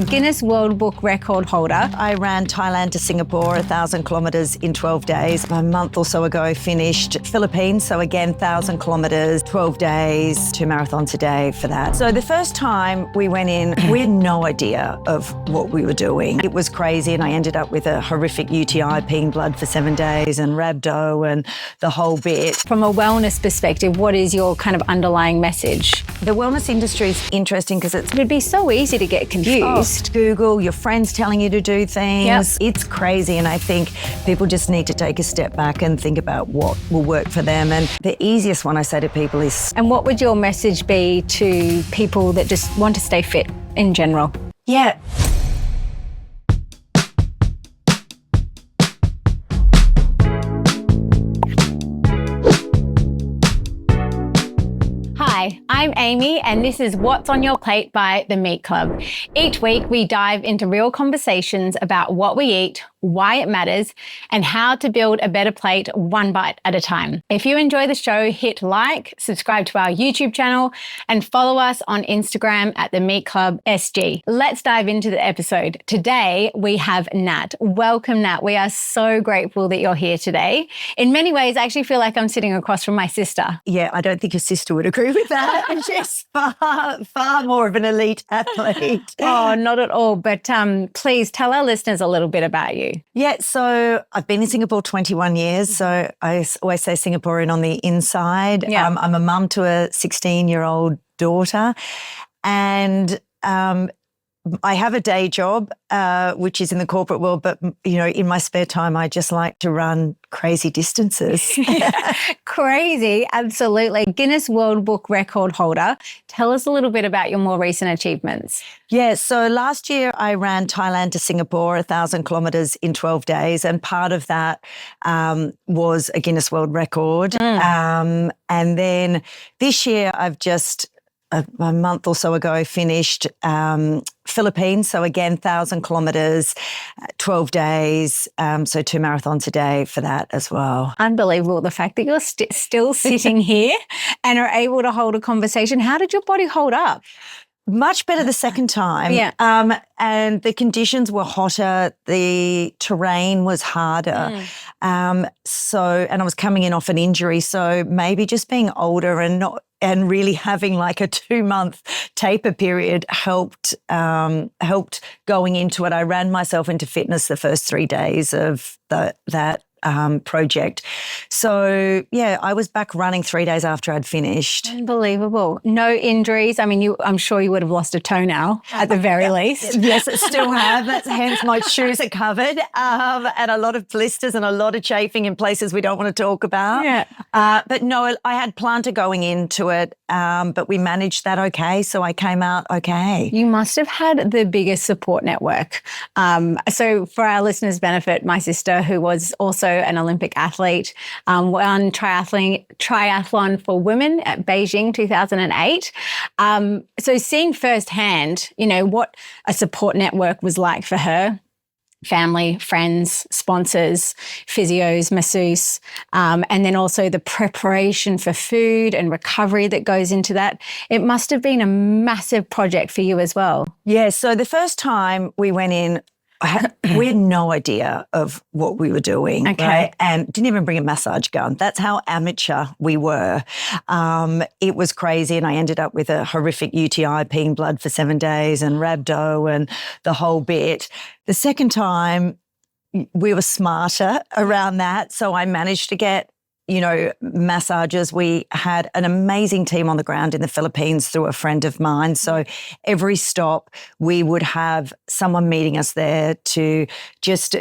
Guinness World Book record holder. I ran Thailand to Singapore, 1,000 kilometres in 12 days. A month or so ago, I finished Philippines. So again, 1,000 kilometres, 12 days, 2 marathons a day for that. So the first time we went in, we had no idea of what we were doing. It was crazy, and I ended up with a horrific UTI, peeing blood for 7 days and rhabdo and the whole bit. From a wellness perspective, what is your kind of underlying message? The wellness industry is interesting because It'd be so easy to get confused. Google, your friends telling you to do things. Yep. It's crazy, and I think people just need to take a step back and think about what will work for them. And the easiest one I say to people is... And what would your message be to people that just want to stay fit in general? Yeah. Hi, I'm Amy, and this is What's on Your Plate by The Meat Club. Each week, we dive into real conversations about what we eat, why it matters, and how to build a better plate one bite at a time. If you enjoy the show, hit like, subscribe to our YouTube channel, and follow us on Instagram at The Meat Club SG. Let's dive into the episode. Today, we have Nat. Welcome, Nat. We are so grateful that you're here today. In many ways, I actually feel like I'm sitting across from my sister. Yeah, I don't think your sister would agree with that. She's far more of an elite athlete. Oh, not at all. But please tell our listeners a little bit about you. Yeah, so I've been in Singapore 21 years. So I always say Singaporean on the inside. Yeah. I'm a mum to a 16-year-old daughter. And I have a day job, which is in the corporate world, but, you know, in my spare time, I just like to run crazy distances. Crazy, absolutely. Guinness World Book record holder. Tell us a little bit about your more recent achievements. Yeah, so last year I ran Thailand to Singapore, 1,000 kilometres in 12 days, and part of that was a Guinness World Record. And then this year I've just... a month or so ago, finished Philippines. So again, 1,000 kilometres, 12 days. So 2 marathons a day for that as well. Unbelievable. The fact that you're still sitting here and are able to hold a conversation. How did your body hold up? Much better the second time. Yeah. And the conditions were hotter. The terrain was harder. And I was coming in off an injury. So maybe just being older and really having like a 2-month taper period helped going into it. I ran myself into fitness the first 3 days of that project. So yeah, I was back running 3 days after I'd finished. Unbelievable. No injuries. I mean, I'm sure you would have lost a toenail at the very least. Yes, I still have. That's hence my shoes are covered, and a lot of blisters and a lot of chafing in places we don't want to talk about. Yeah. But no, I had plantar going into it, but we managed that okay. So I came out okay. You must have had the biggest support network. So for our listeners' benefit, my sister, who was also an Olympic athlete, won triathlon for women at Beijing 2008. So seeing firsthand, you know, what a support network was like for her. Family, friends, sponsors, physios, masseuse, and then also the preparation for food and recovery that goes into that. It must have been a massive project for you as well. Yeah, so the first time we went in, we had no idea of what we were doing, okay. Right? And didn't even bring a massage gun. That's how amateur we were. It was crazy, and I ended up with a horrific UTI, peeing blood for 7 days and rhabdo and the whole bit. The second time, we were smarter around that, so I managed to get massages. We had an amazing team on the ground in the Philippines through a friend of mine. So every stop, we would have someone meeting us there to just,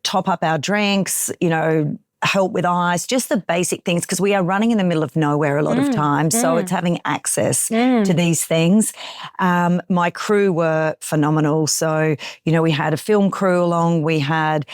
top up our drinks, help with ice, just the basic things, because we are running in the middle of nowhere a lot of times. So it's having access to these things. My crew were phenomenal. So, we had a film crew along. We had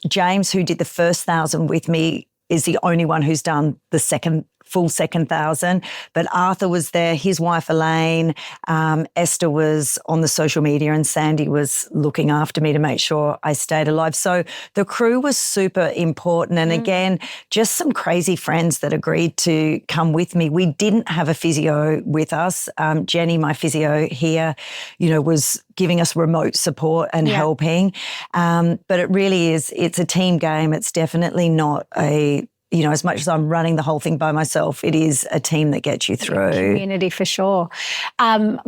James, who did the first 1,000 with me, is the only one who's done the second full second thousand. But Arthur was there, his wife Elaine, Esther was on the social media, and Sandy was looking after me to make sure I stayed alive. So the crew was super important. And again, just some crazy friends that agreed to come with me. We didn't have a physio with us. Jenny, my physio here, was giving us remote support and helping. But it really is, it's a team game. It's definitely not as much as I'm running the whole thing by myself, it is a team that gets you through. Community for sure.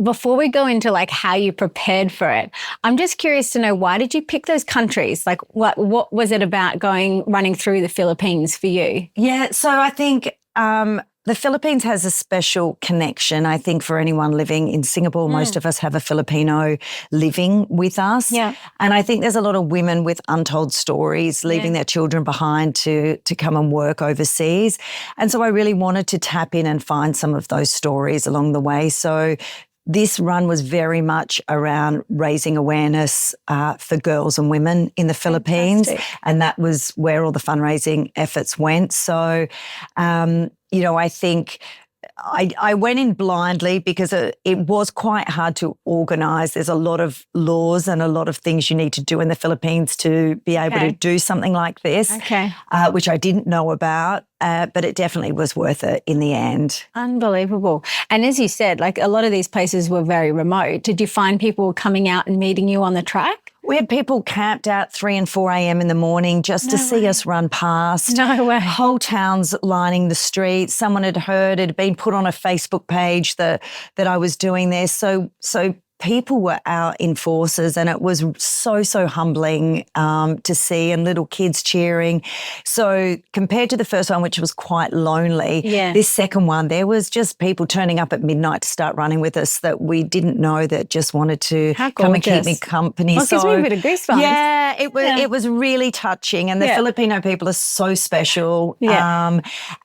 Before we go into like how you prepared for it, I'm just curious to know, why did you pick those countries? Like what was it about running through the Philippines for you? Yeah, so I think the Philippines has a special connection, I think, for anyone living in Singapore. Most of us have a Filipino living with us. Yeah. And I think there's a lot of women with untold stories leaving their children behind to come and work overseas. And so I really wanted to tap in and find some of those stories along the way. So this run was very much around raising awareness for girls and women in the Philippines. And that was where all the fundraising efforts went. So, I think I went in blindly because it was quite hard to organise. There's a lot of laws and a lot of things you need to do in the Philippines to be able to do something like this, which I didn't know about. But it definitely was worth it in the end. Unbelievable. And as you said, like a lot of these places were very remote. Did you find people coming out and meeting you on the track? We had people camped out 3 and 4 a.m. in the morning just to see us run past. No way. Whole towns lining the streets. Someone had heard, it had been put on a Facebook page that I was doing this. So people were out in forces, and it was so humbling to see, and little kids cheering. So compared to the first one, which was quite lonely, this second one, there was just people turning up at midnight to start running with us that we didn't know, that just wanted to come and keep me company. Well, it gives me a bit of goosebumps. Yeah, it was really touching, and the Filipino people are so special.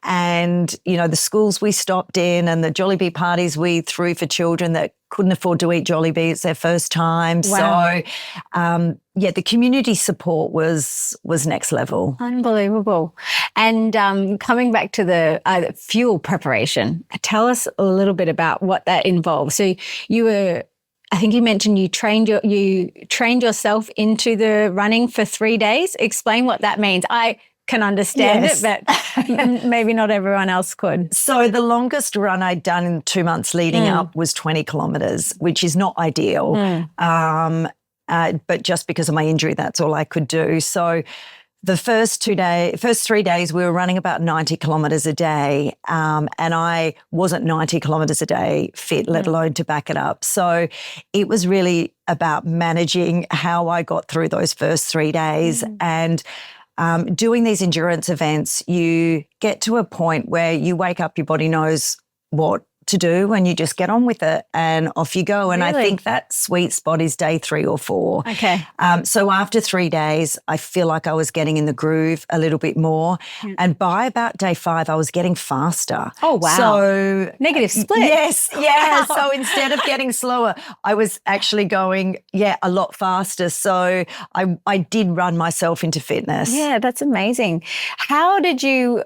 And, the schools we stopped in and the Jollibee parties we threw for children that couldn't afford to eat Jollibee. It's their first time. Wow. So, the community support was next level. Unbelievable. And coming back to the fuel preparation, tell us a little bit about what that involves. So I think you mentioned you trained yourself into the running for 3 days. Explain what that means. I can understand it, but maybe not everyone else could. So the longest run I'd done in 2 months leading up was 20 kilometres, which is not ideal. But just because of my injury, that's all I could do. So the first 3 days, we were running about 90 kilometres a day, and I wasn't 90 kilometres a day fit, let alone to back it up. So it was really about managing how I got through those first 3 days. And doing these endurance events, you get to a point where you wake up, your body knows what to do, and you just get on with it and off you go. And I think that sweet spot is day 3 or 4. Okay. So after 3 days, I feel like I was getting in the groove a little bit more. And by about day 5, I was getting faster. Oh, wow. So negative split. Yes. Yeah. So instead of getting slower, I was actually going, a lot faster. So I did run myself into fitness. Yeah, that's amazing. How did you,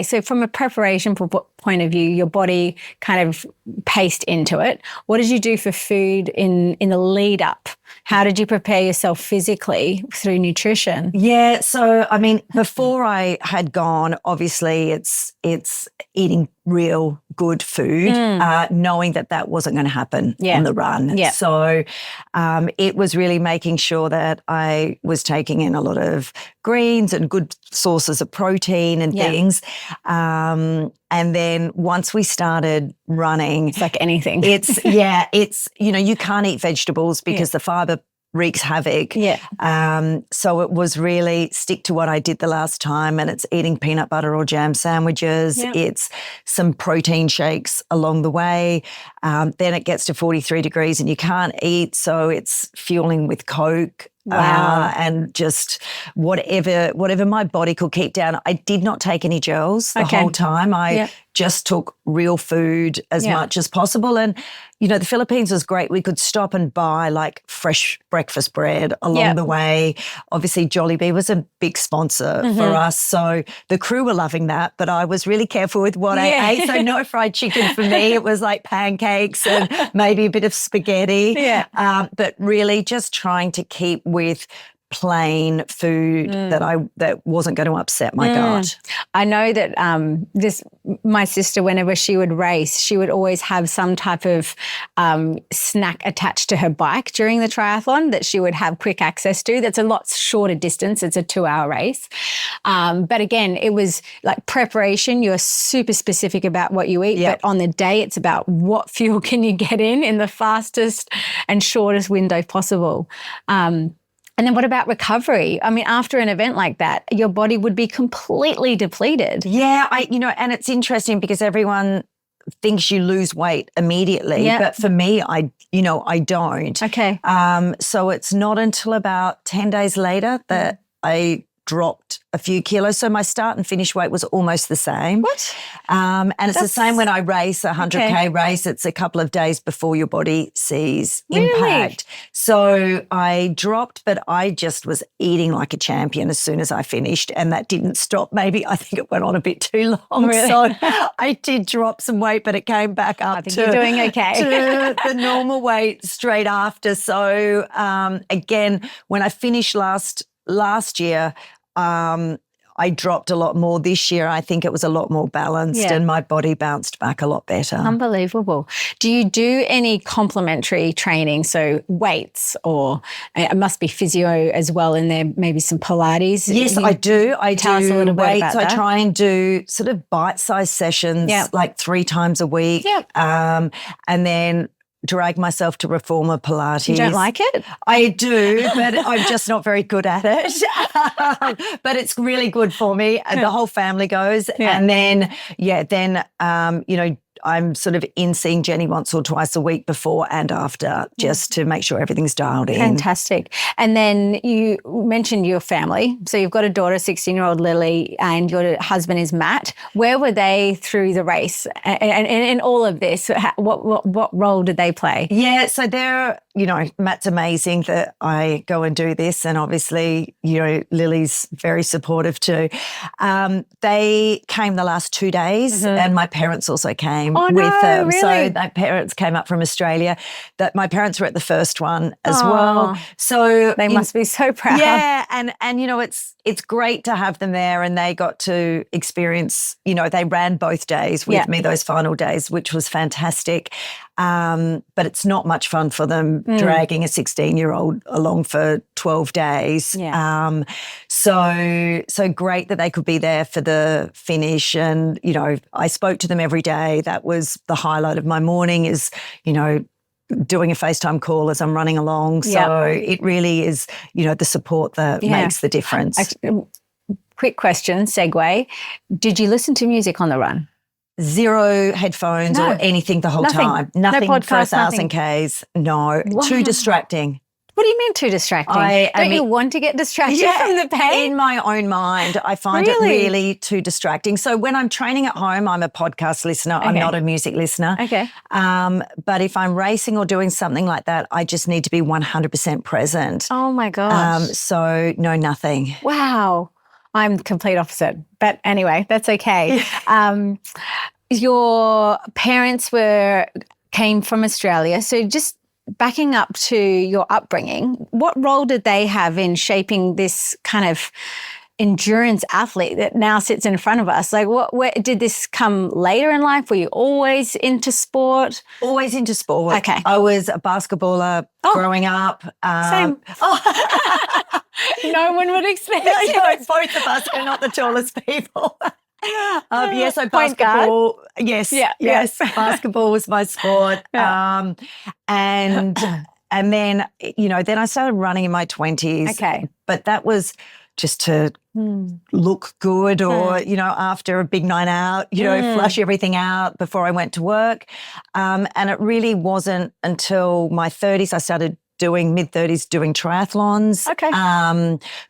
so from a preparation point of view, your body kind of paced into it. What did you do for food in the lead up? How did you prepare yourself physically through nutrition? Yeah, so I mean, before I had gone, obviously it's eating real good food, knowing that wasn't going to happen on the run. Yeah. So it was really making sure that I was taking in a lot of greens and good sources of protein and things. And then once we started running, it's like anything. It's you can't eat vegetables because the fiber wreaks havoc. Yeah. So it was really stick to what I did the last time, and it's eating peanut butter or jam sandwiches. Yeah. It's some protein shakes along the way. Then it gets to 43 degrees and you can't eat, so it's fueling with Coke. Wow. and just whatever my body could keep down. I did not take any gels the whole time. I just took real food as much as possible. And, you know, the Philippines was great. We could stop and buy like fresh breakfast bread along the way. Obviously, Jollibee was a big sponsor for us. So the crew were loving that, but I was really careful with what I ate. So no fried chicken for me. It was like pancakes and maybe a bit of spaghetti. But really just trying to keep with plain food that wasn't going to upset my gut. I know that my sister, whenever she would race, she would always have some type of snack attached to her bike during the triathlon that she would have quick access to. That's a lot shorter distance. It's a 2-hour race. But again, it was like preparation. You're super specific about what you eat, but on the day, it's about what fuel can you get in the fastest and shortest window possible. And then what about recovery? I mean, after an event like that, your body would be completely depleted. Yeah, and it's interesting because everyone thinks you lose weight immediately, but for me, I don't. Okay. So it's not until about 10 days later that I dropped a few kilos. So my start and finish weight was almost the same. What? And it's the same when I race a 100K race. It's a couple of days before your body sees impact. So I dropped, but I just was eating like a champion as soon as I finished, and that didn't stop. Maybe I think it went on a bit too long. Really? So I did drop some weight, but it came back up you're doing okay. to the normal weight straight after. So again, when I finished last year, I dropped a lot more. This year, I think it was a lot more balanced and my body bounced back a lot better. Unbelievable. Do you do any complementary training? So weights, or it must be physio as well, and there maybe some Pilates? Yes, I do. Tell us a little bit weights. about that. I try and do sort of bite-sized sessions like 3 times a week. And then drag myself to reformer Pilates. You don't like it? I do, but I'm just not very good at it. But it's really good for me. The whole family goes. And then, I'm sort of in seeing Jenny once or twice a week before and after, just to make sure everything's dialed in. Fantastic. And then you mentioned your family. So you've got a daughter, 16-year-old Lily, and your husband is Matt. Where were they through the race? And in all of this, what role did they play? Yeah, so they're, Matt's amazing that I go and do this. And obviously, Lily's very supportive too. They came the last 2 days and my parents also came with them. Really? So my parents came up from Australia. My parents were at the first one as well. So they must be so proud. Yeah, and it's great to have them there, and they got to experience, they ran both days with me, those final days, which was fantastic. But it's not much fun for them dragging a 16-year-old along for 12 days. So great that they could be there for the finish. And, I spoke to them every day. That was the highlight of my morning, is, doing a FaceTime call as I'm running along. So it really is, the support that makes the difference. Quick question, segue. Did you listen to music on the run? Zero headphones or anything the whole time. Nothing no podcast, for 1,000 Ks. No. Wow. Too distracting. What do you mean too distracting? Don't you want to get distracted from the pain? In my own mind, I find it really too distracting. So when I'm training at home, I'm a podcast listener. I'm not a music listener. Okay. But if I'm racing or doing something like that, I just need to be 100% present. Oh my gosh. So no, nothing. Wow. I'm the complete opposite. But anyway, that's okay. Your parents came from Australia. So just backing up to your upbringing, what role did they have in shaping this kind of endurance athlete that now sits in front of us? Like, where did this come later in life? Were you always into sport? Always into sport. Okay. I was a basketballer growing up. Same. No one would expect it. Both of us are not the tallest people. So Point basketball. guard. Yes, yes. Basketball was my sport. And then then I started running in my 20s. Okay. But that was just to look good, or after a big night out, flush everything out before I went to work. And it really wasn't until my 30s I started mid-30s doing triathlons. Okay.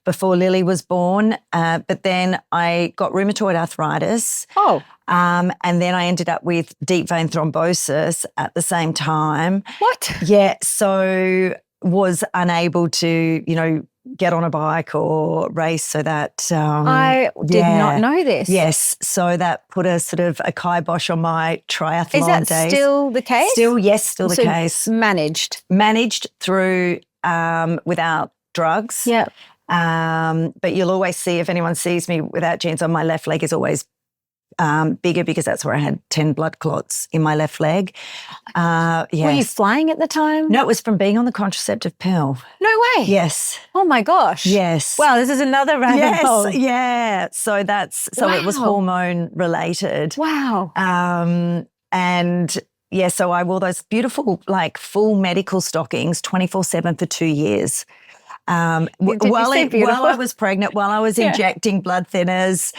Before Lily was born. But then I got rheumatoid arthritis. Oh. And then I ended up with deep vein thrombosis at the same time. What? Yeah. So was unable to, get on a bike or race, so that I did not know this. Yes. So that put a sort of a kibosh on my triathlon days. Is that still the case? Still the case. Managed through without drugs. Yeah. But you'll always see, if anyone sees me without jeans on, my left leg is always bigger because that's where I had 10 blood clots in my left leg. Yes. Were you flying at the time? No, it was from being on the contraceptive pill. No way. Yes. Oh my gosh. Yes. Wow, this is another rabbit hole. Yeah. So it was hormone related. Wow. And yeah, so I wore those beautiful, like full medical stockings 24/7 for 2 years. While I was pregnant, while I was injecting blood thinners.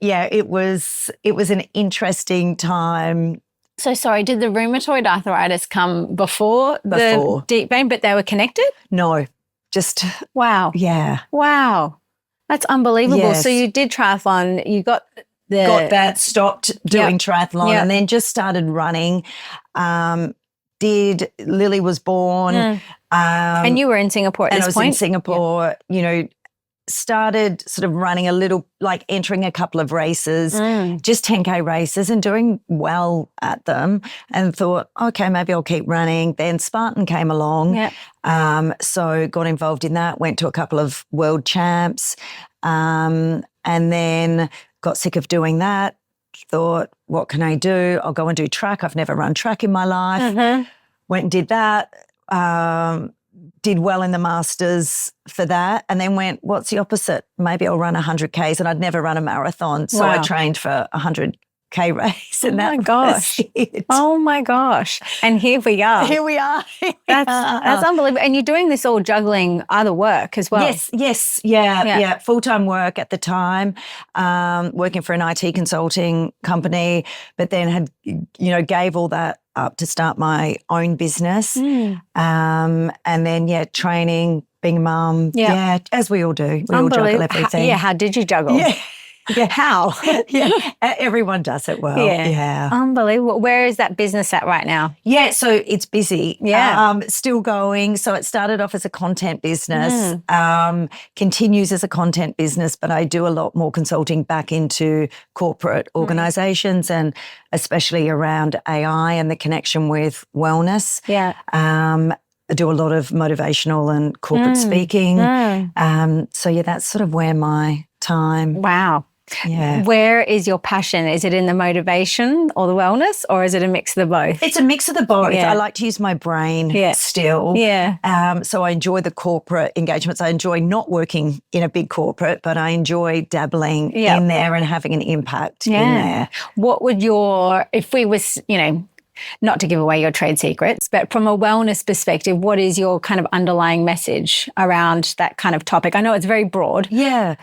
It was an interesting time. So sorry, did the rheumatoid arthritis come before the deep vein, but they were connected? No, just wow. Yeah. Wow. That's unbelievable. Yes. So you did triathlon, you got that, stopped doing triathlon and then just started running. Lily was born. And you were in Singapore at this point? And I was in Singapore, started sort of running a little, like entering a couple of races, just 10K races and doing well at them, and thought, okay, maybe I'll keep running. Then Spartan came along. So got involved in that, went to a couple of world champs, and then got sick of doing that. Thought, what can I do? I'll go and do track. I've never run track in my life. Went and did that. Did well in the Masters for that, and then went, what's the opposite? Maybe I'll run 100Ks, and I'd never run a marathon. So I trained for a 100K race. And was it. Oh my gosh. And here we are. That's unbelievable. And you're doing this all juggling other work as well. Yes. Yeah. Full-time work at the time, working for an IT consulting company, but then had, gave all that up to start my own business. And then, training, being a mum. Yeah, as we all do. We all juggle everything. How did you juggle? Yeah. How? Everyone does it well. Yeah. Unbelievable. Where is that business at right now? Yeah, so it's busy. Yeah. Still going. So it started off as a content business, continues as a content business, but I do a lot more consulting back into corporate organizations and especially around AI and the connection with wellness. Yeah. I do a lot of motivational and corporate speaking. So that's sort of where my time. Wow. Yeah. Where is your passion? Is it in the motivation or the wellness, or is it a mix of the both? It's a mix of the both. Yeah. I like to use my brain still. Yeah. So I enjoy the corporate engagements. I enjoy not working in a big corporate, but I enjoy dabbling in there and having an impact in there. What would if we was, not to give away your trade secrets, but from a wellness perspective, what is your kind of underlying message around that kind of topic? I know it's very broad. Yeah.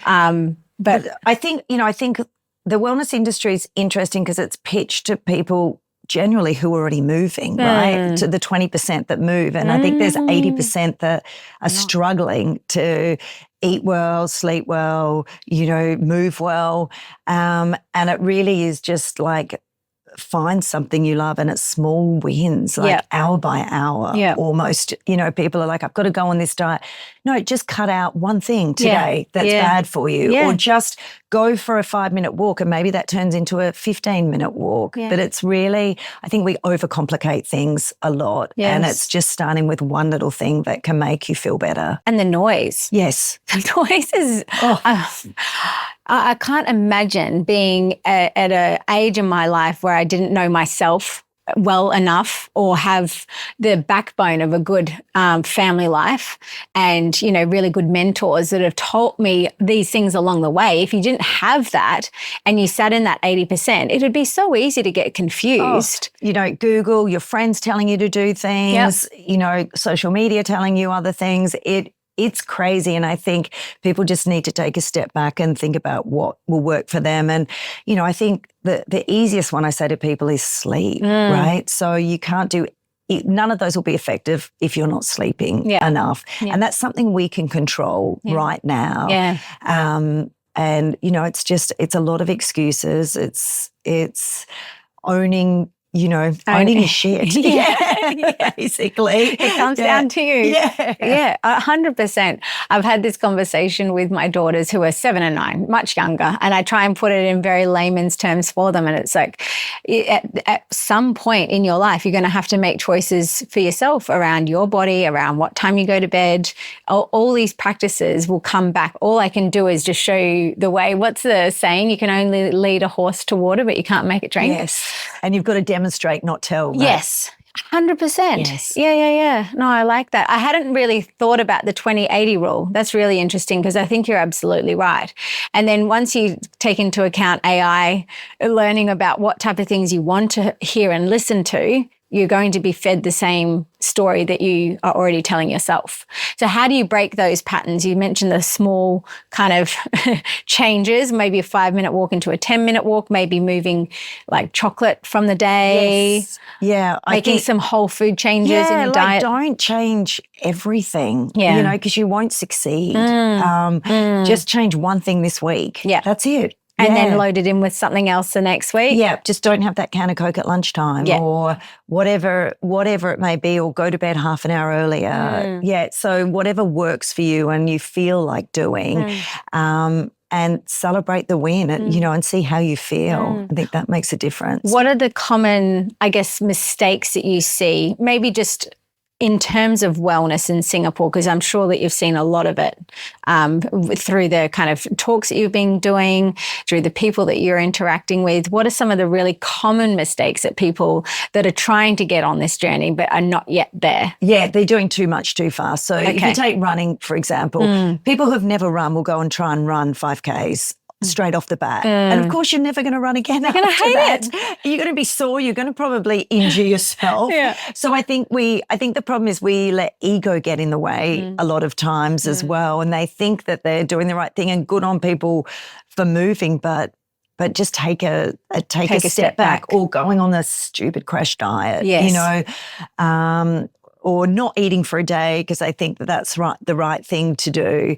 But I think the wellness industry is interesting because it's pitched to people generally who are already moving, right? To the 20% that move. And I think there's 80% that are struggling to eat well, sleep well, move well. And it really is just like, find something you love, and it's small wins, like hour by hour almost. People are like, I've got to go on this diet. No, just cut out one thing today that's bad for you, or just go for a 5-minute walk, and maybe that turns into a 15-minute walk. But it's really, I think we overcomplicate things a lot, and it's just starting with one little thing that can make you feel better. And the noise. Yes. The noise is... I can't imagine being at an age in my life where I didn't know myself well enough or have the backbone of a good family life and, really good mentors that have taught me these things along the way. If you didn't have that and you sat in that 80%, it would be so easy to get confused. Google, your friends telling you to do things, social media telling you other things. It's crazy. And I think people just need to take a step back and think about what will work for them. And, I think the easiest one I say to people is sleep, right? So you can't do none of those will be effective if you're not sleeping enough. Yeah. And that's something we can control right now. Yeah. And, it's a lot of excuses. It's owning your shit. Basically. It comes down to you. Yeah, 100%. I've had this conversation with my daughters who are 7 and 9, much younger, and I try and put it in very layman's terms for them. And it's like, at some point in your life, you're going to have to make choices for yourself around your body, around what time you go to bed. All these practices will come back. All I can do is just show you the way. What's the saying? You can only lead a horse to water, but you can't make it drink. Yes. And you've got to demonstrate, not tell. Yes. 100%. Yes. Yeah. No, I like that. I hadn't really thought about the 20-80 rule. That's really interesting because I think you're absolutely right. And then once you take into account AI, learning about what type of things you want to hear and listen to, you're going to be fed the same story that you are already telling yourself. So how do you break those patterns? You mentioned the small kind of changes, maybe a 5-minute walk into a 10-minute walk, maybe moving like chocolate from the day. Yes. Yeah. Making some whole food changes in your diet. Don't change everything, because you won't succeed. Just change one thing this week. Yeah. That's it. And then load it in with something else the next week. Yeah, just don't have that can of Coke at lunchtime or whatever it may be, or go to bed half an hour earlier. Yeah, so whatever works for you and you feel like doing, and celebrate the win, and see how you feel. I think that makes a difference. What are the common, mistakes that you see? Maybe just in terms of wellness in Singapore, because I'm sure that you've seen a lot of it through the kind of talks that you've been doing, through the people that you're interacting with. What are some of the really common mistakes that people that are trying to get on this journey but are not yet there? Yeah, they're doing too much too fast. So if you take running, for example, people who've never run will go and try and run 5Ks. Straight off the bat. And of course, you're never going to run again. You're going to hate it. You're going to be sore. You're going to probably injure yourself. So I think the problem is we let ego get in the way a lot of times as well. And they think that they're doing the right thing, and good on people for moving, but just take a step back, or going on a stupid crash diet, or not eating for a day because they think that that's the right thing to do.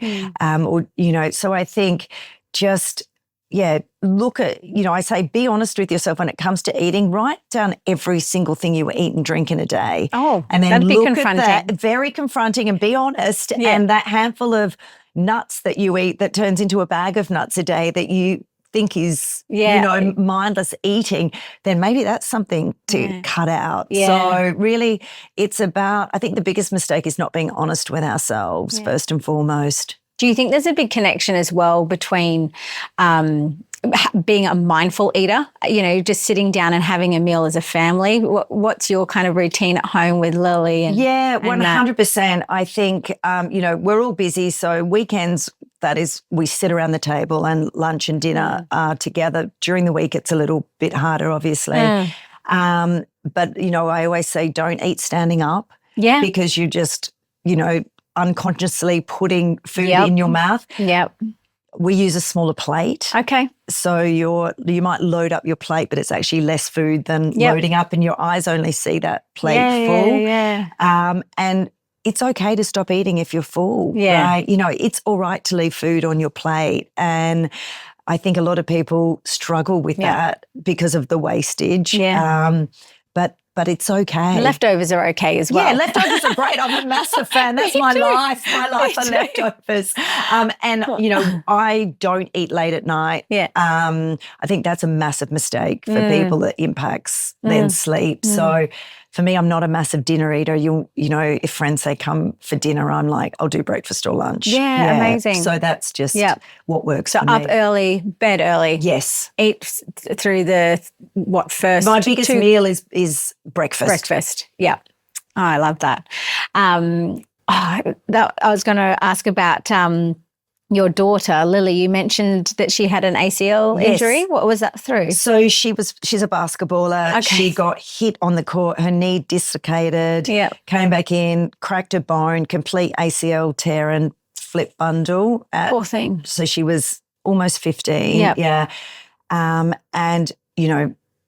So I think just, look at, I say be honest with yourself when it comes to eating. Write down every single thing you eat and drink in a day. Oh, and then that'd be look confronting. at that, very confronting, and be honest. And that handful of nuts that you eat that turns into a bag of nuts a day that you think is, mindless eating, then maybe that's something to cut out. So really it's about, I think the biggest mistake is not being honest with ourselves first and foremost. Do you think there's a big connection as well between being a mindful eater, just sitting down and having a meal as a family? What's your kind of routine at home with Lily? 100%. I think, we're all busy. So weekends, that is, we sit around the table, and lunch and dinner are together. During the week, it's a little bit harder, obviously. But, I always say don't eat standing up because you just, unconsciously putting food in your mouth. We use a smaller plate. Okay. So you might load up your plate, but it's actually less food than loading up, and your eyes only see that plate full. And it's okay to stop eating if you're full. Right? It's all right to leave food on your plate. And I think a lot of people struggle with that because of the wastage. But it's okay. Leftovers are okay as well. Yeah, leftovers are great. I'm a massive fan. That's my life. My life are leftovers. I don't eat late at night. I think that's a massive mistake for people that impacts their sleep. So for me, I'm not a massive dinner eater. If friends say come for dinner, I'm like, I'll do breakfast or lunch. Yeah, amazing. So that's just what works for me. So up early, bed early. Yes. Eat through the first? My biggest meal is breakfast. Breakfast. Yeah. Oh, I love that. I was going to ask about your daughter, Lily. You mentioned that she had an ACL injury. What was that through? So she's a basketballer. Okay. She got hit on the court. Her knee dislocated. Came back in, cracked her bone, complete ACL tear and flip bundle. Poor thing. So she was almost 15. And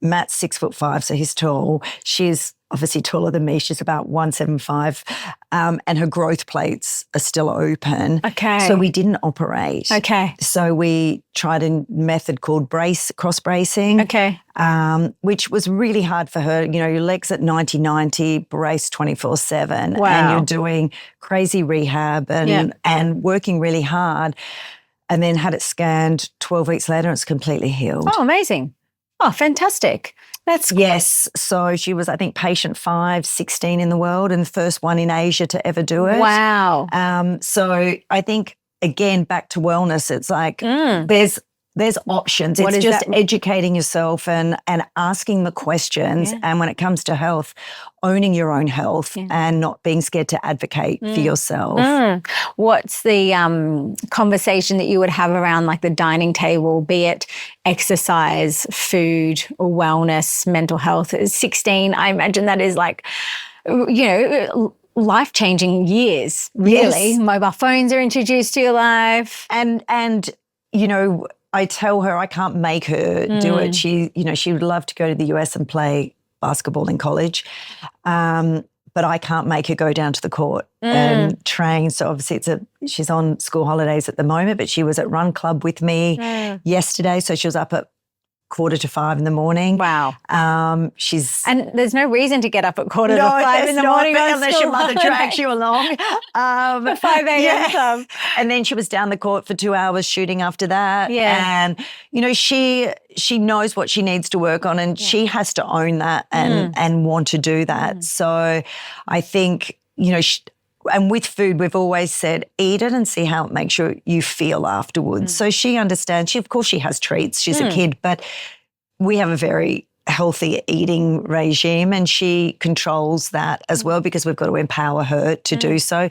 Matt's 6'5", so he's tall. She's obviously taller than me. She's about 175, and her growth plates are still open. Okay. So we didn't operate. Okay. So we tried a method called cross bracing. Okay. Which was really hard for her. You know, your legs at 90, brace 24/7. Wow. And you're doing crazy rehab and working really hard. And then had it scanned 12 weeks later, and it's completely healed. Oh, amazing. Oh, fantastic. Yes. So she was, I think, patient 5, 16 in the world, and the first one in Asia to ever do it. Wow. So I think, again, back to wellness, it's like there's options. It's just educating yourself and asking the questions. Yeah. And when it comes to health, owning your own health and not being scared to advocate for yourself. What's the conversation that you would have around like the dining table, be it exercise, food, or wellness, mental health? 16, I imagine that is like, you know, life-changing years, really. Yes. Mobile phones are introduced to your life. And you know, I tell her I can't make her do it. She would love to go to the US and play basketball in college, but I can't make her go down to the court and train. So obviously she's on school holidays at the moment, but she was at Run Club with me yesterday. So she was up at 4:45 in the morning. Wow. And there's no reason to get up at 4:45 in the morning unless your mother drags you along. 5 a.m. club. And then she was down the court for 2 hours shooting after that. Yeah. And, you know, she knows what she needs to work on, and she has to own that and want to do that. So I think, you know, and with food, we've always said, eat it and see how it makes you feel afterwards. So she understands. Of course, she has treats. She's a kid, but we have a very healthy eating regime, and she controls that as well, because we've got to empower her to do so.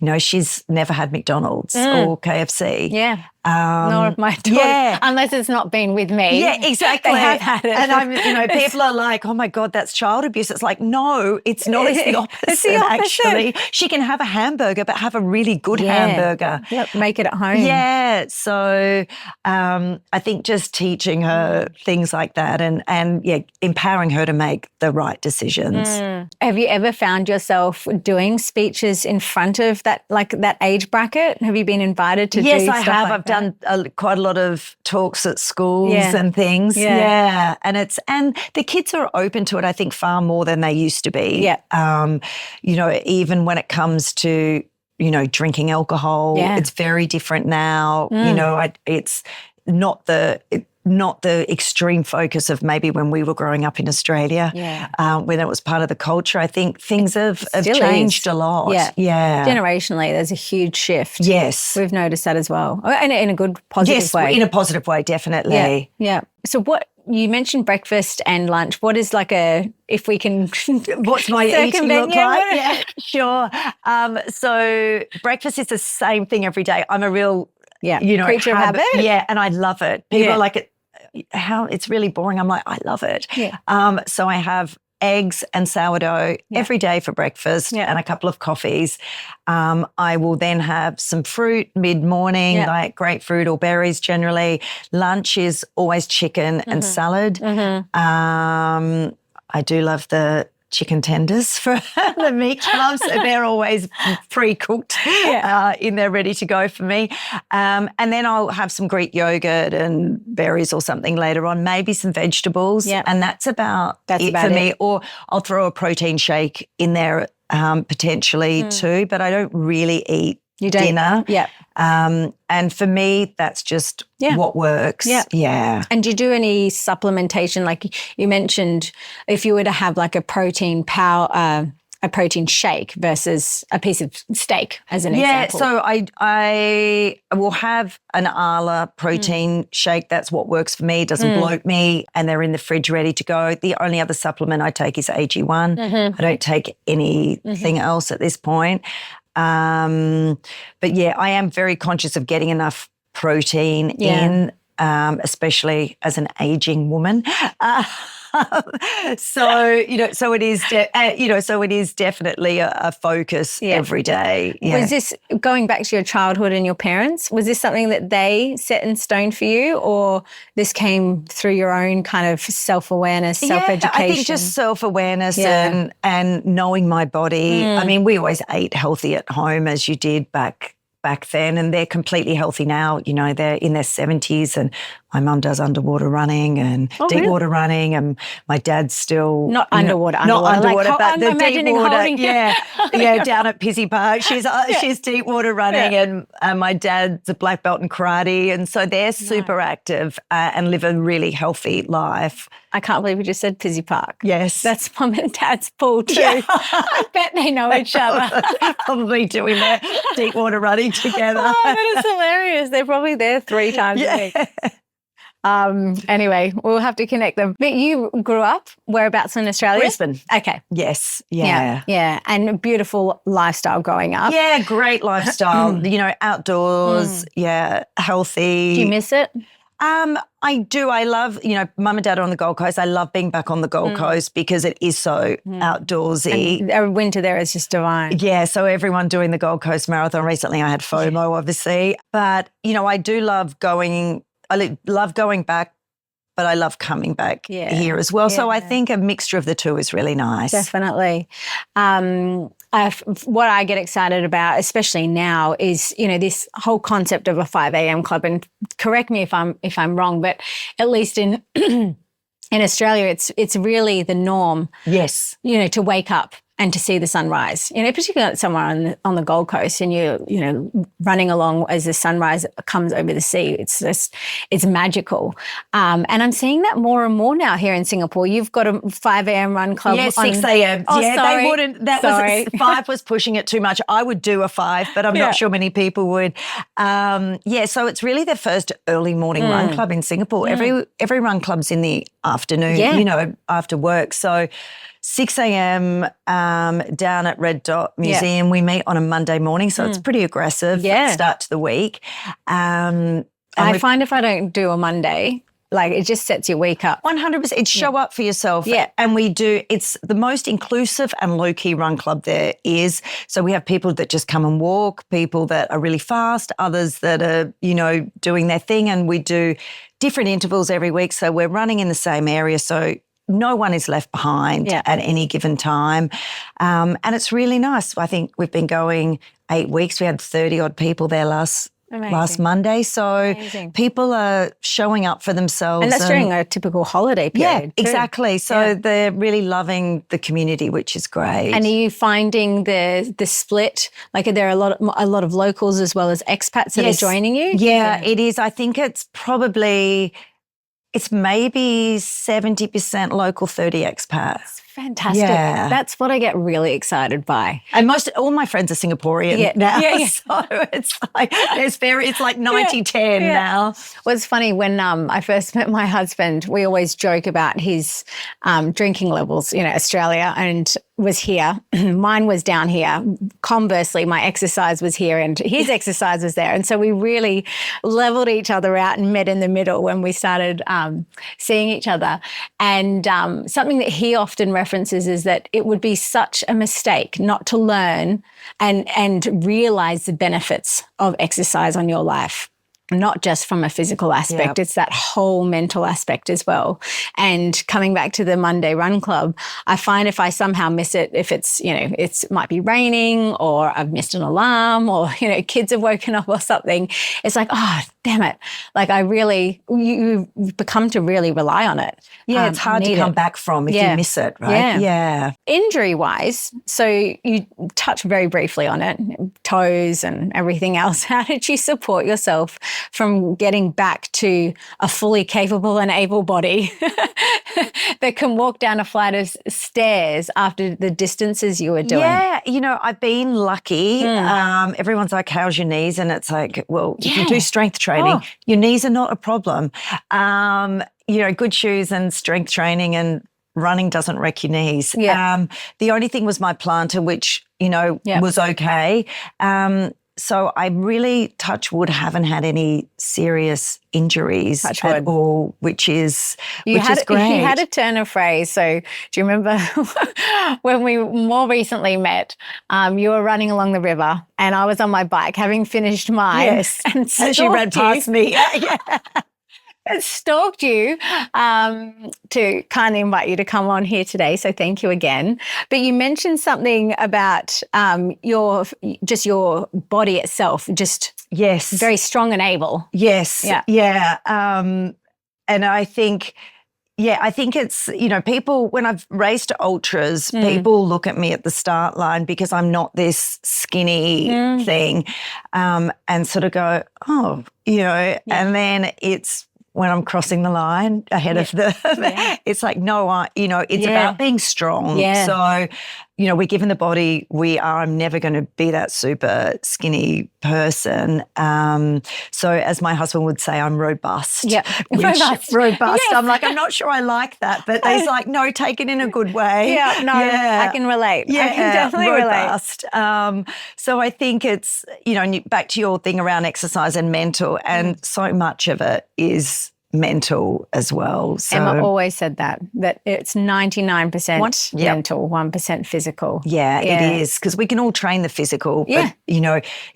You know, she's never had McDonald's or KFC. Yeah. Nor of my daughter, unless it's not been with me. Yeah, exactly. They have had it. And people are like, oh my God, that's child abuse. It's like, no, it's not. It's the opposite, it's the opposite. Actually. She can have a hamburger, but have a really good hamburger. Yep, make it at home. Yeah. So I think just teaching her things like that and empowering her to make the right decisions. Have you ever found yourself doing speeches in front of that age bracket? Have you been invited to do stuff? Yes, I have. Like I've done quite a lot of talks at schools and things. Yeah. And the kids are open to it, I think, far more than they used to be. Yeah. You know, even when it comes to, you know, drinking alcohol, it's very different now. You know, it's not the extreme focus of maybe when we were growing up in Australia, when it was part of the culture. I think things have changed a lot. Yeah. Generationally, there's a huge shift. Yes. We've noticed that as well. And in a good, positive way. Yes, in a positive way, definitely. Yeah. So you mentioned breakfast and lunch. What is if we can... What's my eating look like? Yeah, sure. So breakfast is the same thing every day. I'm a real... creature of habit. Yeah, and I love it. People are like, it's really boring. I'm like, I love it. Yeah. So I have eggs and sourdough every day for breakfast and a couple of coffees. I will then have some fruit mid-morning, like grapefruit or berries generally. Lunch is always chicken and salad. I do love the chicken tenders for the meat clubs. They're always pre-cooked in there ready to go for me. And then I'll have some Greek yogurt and berries or something later on, maybe some vegetables. And that's about it for me. Or I'll throw a protein shake in there potentially too, but I don't really eat dinner. And for me, that's just what works. Yeah. And do you do any supplementation? Like you mentioned, if you were to have like a protein shake versus a piece of steak as an example. So I will have an Arla protein shake. That's what works for me. It doesn't bloat me, and they're in the fridge ready to go. The only other supplement I take is AG1. I don't take anything else at this point. But I am very conscious of getting enough protein in. especially as an aging woman. So it is, so it is definitely a focus every day. Yeah. Was this, going back to your childhood and your parents, was this something that they set in stone for you, or this came through your own kind of self-awareness, self-education? I think just self-awareness and knowing my body. I mean, we always ate healthy at home, as you did back then, and they're completely healthy now. You know, they're in their 70s, and my mum does underwater running and deep water running, and my dad's still not underwater, but I'm the deep water, down at Pizzy Park. She's deep water running, and my dad's a black belt in karate, and so they're super active and live a really healthy life. I can't believe you just said Pizzy Park. Yes, that's mum and dad's pool too. Yeah. I bet they know each other. Probably doing their deep water running together. Oh, that is hilarious. They're probably there 3 times a week. Anyway, we'll have to connect them. But you grew up whereabouts in Australia? Brisbane. Okay. Yes. Yeah. And a beautiful lifestyle growing up. Yeah, great lifestyle. Outdoors. Yeah, healthy. Do you miss it? I do. I love, mum and dad are on the Gold Coast. I love being back on the Gold Coast because it is so outdoorsy. And winter there is just divine. Yeah, so everyone doing the Gold Coast Marathon recently, I had FOMO, obviously. But, I do love going. I love going back, but I love coming back here as well. Yeah. So I think a mixture of the two is really nice. Definitely. What I get excited about, especially now, is this whole concept of a 5 a.m. club. And correct me if I'm wrong, but at least in in Australia, it's really the norm. Yes. To wake up and to see the sunrise, particularly somewhere on the Gold Coast, and you're running along as the sunrise comes over the sea. It's magical. And I'm seeing that more and more now here in Singapore. You've got a 5 a.m. run club. Yeah, 6 a.m. Oh, yeah, sorry. They wouldn't. Was 5 was pushing it too much. I would do a 5, but I'm not sure many people would. So it's really the first early morning run club in Singapore. Every run club's in the afternoon, after work. So 6 a.m. Down at Red Dot Museum. Yeah. We meet on a Monday morning, so it's pretty aggressive start to the week. I find if I don't do a Monday, it just sets your week up. 100%. It's show up for yourself. Yeah. And it's the most inclusive and low-key run club there is. So we have people that just come and walk, people that are really fast, others that are, doing their thing, and we do different intervals every week. So we're running in the same area. So no one is left behind at any given time. And it's really nice. I think we've been going 8 weeks. We had 30-odd people there last Monday. So people are showing up for themselves. And that's during a typical holiday period. Yeah, exactly. So they're really loving the community, which is great. And are you finding the split? Are there a lot of locals as well as expats that are joining you? Yeah, it is. I think it's maybe 70% local, 30 expats. Fantastic. Yeah. That's what I get really excited by. And all my friends are Singaporean now. Yeah. So it's like it's like 90-10 now. Well, it's funny, when I first met my husband, we always joke about his drinking levels, Australia, and was here. Mine was down here. Conversely, my exercise was here and his exercise was there. And so we really leveled each other out and met in the middle when we started seeing each other. And something that he often references is that it would be such a mistake not to learn and realize the benefits of exercise on your life. Not just from a physical aspect, it's that whole mental aspect as well. And coming back to the Monday Run Club, I find if I somehow miss it, if it's, it might be raining or I've missed an alarm or, kids have woken up or something, it's like, oh, damn it. You become to really rely on it. Yeah, it's hard to come back from if you miss it, right? Yeah. Injury-wise, so you touched very briefly on it, toes and everything else. How did you support yourself from getting back to a fully capable and able body that can walk down a flight of stairs after the distances you were doing? Yeah, I've been lucky. Everyone's like, how's your knees? And it's like, well, if you do strength training, your knees are not a problem. Good shoes and strength training and running doesn't wreck your knees. Yeah. The only thing was my plantar, which, was okay. so I really, touch wood, haven't had any serious injuries at all, which is great. You had a turn of phrase. So do you remember when we more recently met, you were running along the river and I was on my bike having finished mine. Yes, and she ran past me. Yeah. And stalked you to kindly invite you to come on here today. So thank you again. But you mentioned something about your body itself, just very strong and able. Yes. Yeah. And I think it's, people, when I've raced ultras, people look at me at the start line because I'm not this skinny thing and sort of go, oh, and then it's when I'm crossing the line ahead of them, it's like, no, it's about being strong. Yeah. So, we're given the body we are. I'm never going to be that super skinny person. So as my husband would say, I'm robust. Yeah, robust. Yes. I'm like, I'm not sure I like that, but he's like, no, take it in a good way. Yeah, no, I can relate. Yeah, I can definitely robust. So I think it's, back to your thing around exercise and mental, and so much of it is mental as well. So Emma always said that it's 99% mental, 1% physical. Yeah, it is, because we can all train the physical, but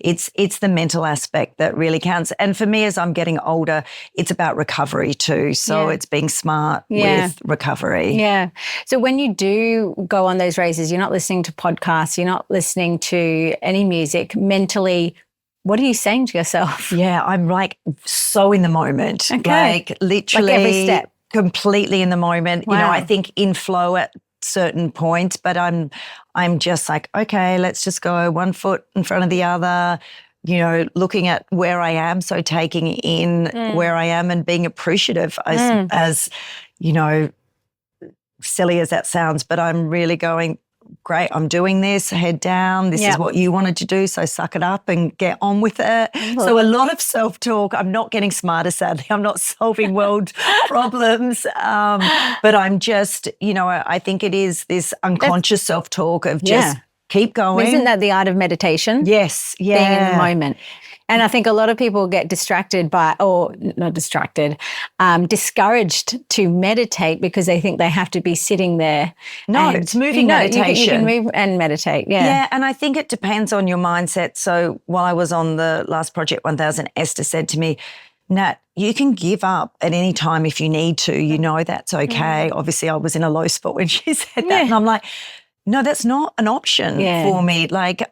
it's the mental aspect that really counts. And for me, as I'm getting older, it's about recovery too. So it's being smart with recovery. Yeah. So when you do go on those races, you're not listening to podcasts, you're not listening to any music. Mentally, what are you saying to yourself? Yeah, I'm like so in the moment, like literally like every step. Completely in the moment. Wow. I think in flow at certain points, but I'm just like, okay, let's just go one foot in front of the other, looking at where I am. So taking in where I am and being appreciative as silly as that sounds, but I'm really going, great, I'm doing this, head down. This is what you wanted to do, so suck it up and get on with it. So a lot of self-talk. I'm not getting smarter, sadly. I'm not solving world problems, but I'm just, I think it is this unconscious self-talk of just keep going. Isn't that the art of meditation? Yes, yeah. Being in the moment. And I think a lot of people get distracted discouraged to meditate because they think they have to be sitting there. No, it's moving meditation. You can move and meditate, Yeah, and I think it depends on your mindset. So while I was on the last Project 1000, Esther said to me, Nat, you can give up at any time if you need to. That's okay. Obviously, I was in a low spot when she said that. And I'm like, no, that's not an option for me. Like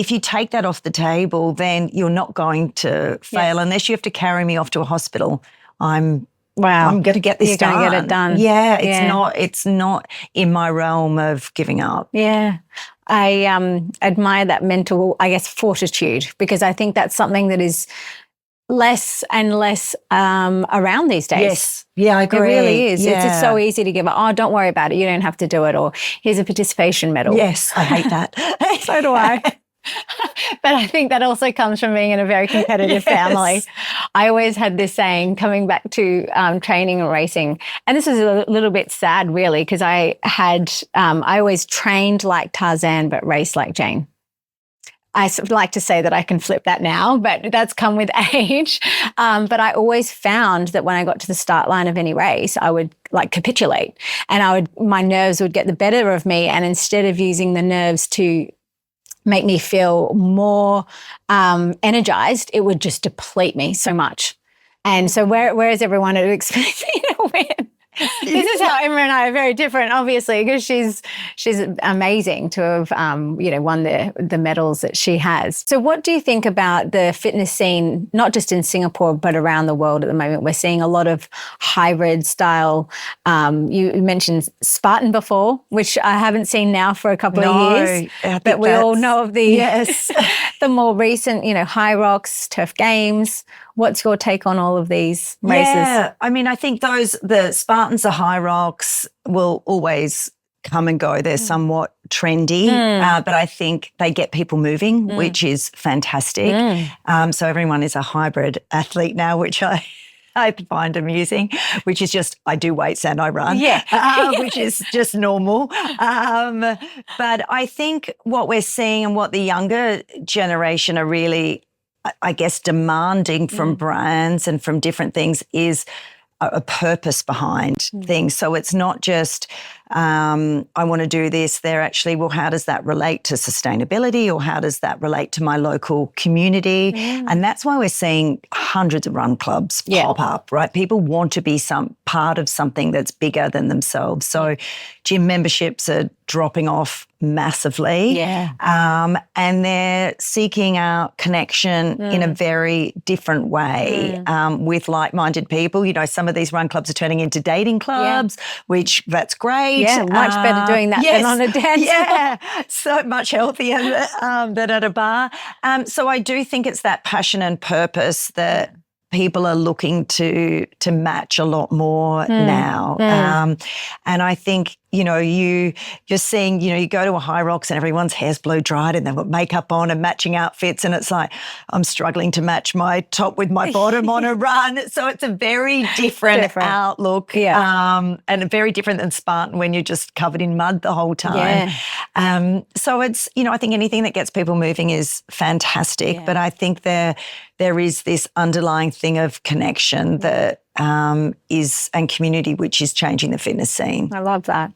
if you take that off the table, then you're not going to fail unless you have to carry me off to a hospital. I'm going to get this done. You're going to get it done. Yeah, it's not in my realm of giving up. Yeah. I admire that mental, fortitude, because I think that's something that is less and less around these days. Yes. Yeah, I agree. It really is. Yeah. It's so easy to give up. Oh, don't worry about it. You don't have to do it. Or here's a participation medal. Yes, I hate that. So do I. But I think that also comes from being in a very competitive family. I always had this saying, coming back to training and racing, and this is a little bit sad really, because I always trained like Tarzan but raced like Jane. I like to say that I can flip that now, but that's come with age. But I always found that when I got to the start line of any race, I would capitulate, and my nerves would get the better of me. And instead of using the nerves to make me feel more energized, it would just deplete me so much. And so where is everyone who expects me to win? This is how Emma and I are very different, obviously, because she's amazing to have won the medals that she has. So what do you think about the fitness scene, not just in Singapore but around the world at the moment? We're seeing a lot of hybrid style. You mentioned Spartan before, which I haven't seen now for a couple of years, but we all know of the the more recent, High Rocks, Turf Games. What's your take on all of these races? Yeah, I mean, I think the Spartans, the High Rocks will always come and go. They're somewhat trendy, but I think they get people moving, which is fantastic. So everyone is a hybrid athlete now, which I I find amusing, which is just I do weights and I run, which is just normal. But I think what we're seeing and what the younger generation are really, I guess, demanding from brands and from different things is a purpose behind things. So it's not just, I want to do this. They're actually, well, how does that relate to sustainability, or how does that relate to my local community? And that's why we're seeing hundreds of run clubs pop up, right? People want to be some part of something that's bigger than themselves. So gym memberships are dropping off massively. And they're seeking out connection in a very different way with like-minded people. You know, some of these run clubs are turning into dating clubs, which that's great. Yeah, much better doing that than on a dance floor. So much healthier than at a bar. So I do think it's that passion and purpose that people are looking to match a lot more now. And I think, you know, you're seeing, you know, you go to a High Rocks and everyone's hair's blow dried and they've got makeup on and matching outfits, and it's like, I'm struggling to match my top with my bottom on a run. So it's a very different outlook and very different than Spartan when you're just covered in mud the whole time. So it's, you know, I think anything that gets people moving is fantastic, but I think there is this underlying thing of connection that is, and community, which is changing the fitness scene. I love that.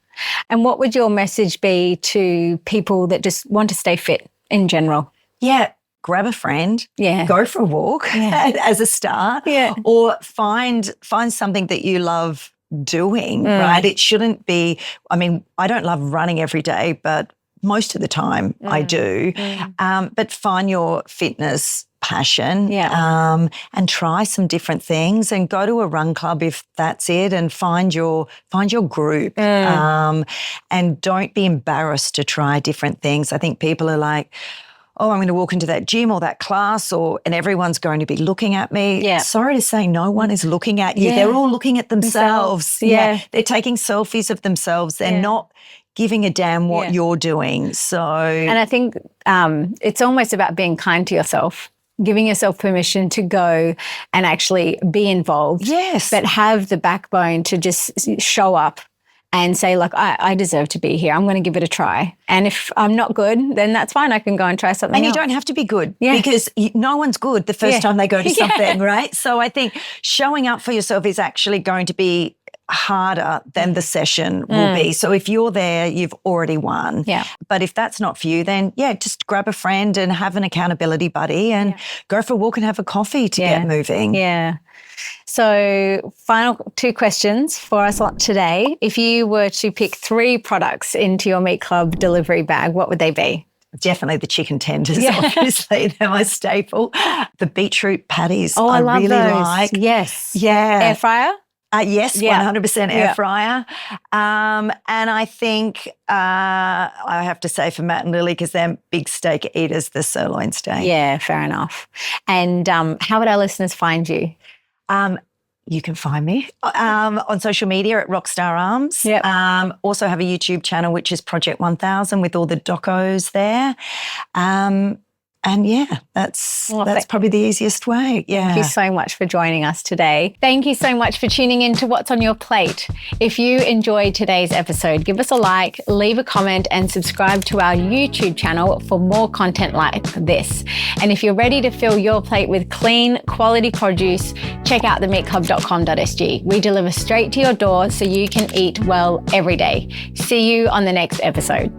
And what would your message be to people that just want to stay fit in general? Yeah, grab a friend, go for a walk as a start, or find something that you love doing, right? It shouldn't be, I mean, I don't love running every day, but most of the time I do. But find your fitness passion and try some different things and go to a run club if that's it, and find your group and don't be embarrassed to try different things. I think people are like, oh, I'm going to walk into that gym or that class and everyone's going to be looking at me. Sorry to say, no one is looking at you. They're all looking at themselves. They're taking selfies of themselves. They're not giving a damn what you're doing. So, and I think it's almost about being kind to yourself, giving yourself permission to go and actually be involved. But have the backbone to just show up and say, like, I deserve to be here. I'm going to give it a try. And if I'm not good, then that's fine. I can go and try something else. And you don't have to be good because no one's good the first time they go to something, right? So I think showing up for yourself is actually going to be harder than the session will be. So if you're there, you've already won. But if that's not for you, then just grab a friend and have an accountability buddy and go for a walk and have a coffee to get moving. So final 2 questions for us today. If you were to pick 3 products into your Meat Club delivery bag, what would they be? Definitely the chicken tenders, obviously. They're my staple. The beetroot patties, I love really those. like. Air fryer? Yes, 100% air fryer. And I think I have to say for Matt and Lily, because they're big steak eaters, the sirloin steak. Yeah, fair enough. And how would our listeners find you? You can find me on social media at Rockstar Arms. Also have a YouTube channel, which is Project 1000, with all the docos there. And that's probably the easiest way. Thank you so much for joining us today. Thank you so much for tuning in to What's on Your Plate. If you enjoyed today's episode, give us a like, leave a comment, and subscribe to our YouTube channel for more content like this. And if you're ready to fill your plate with clean, quality produce, check out themeatclub.com.sg. We deliver straight to your door so you can eat well every day. See you on the next episode.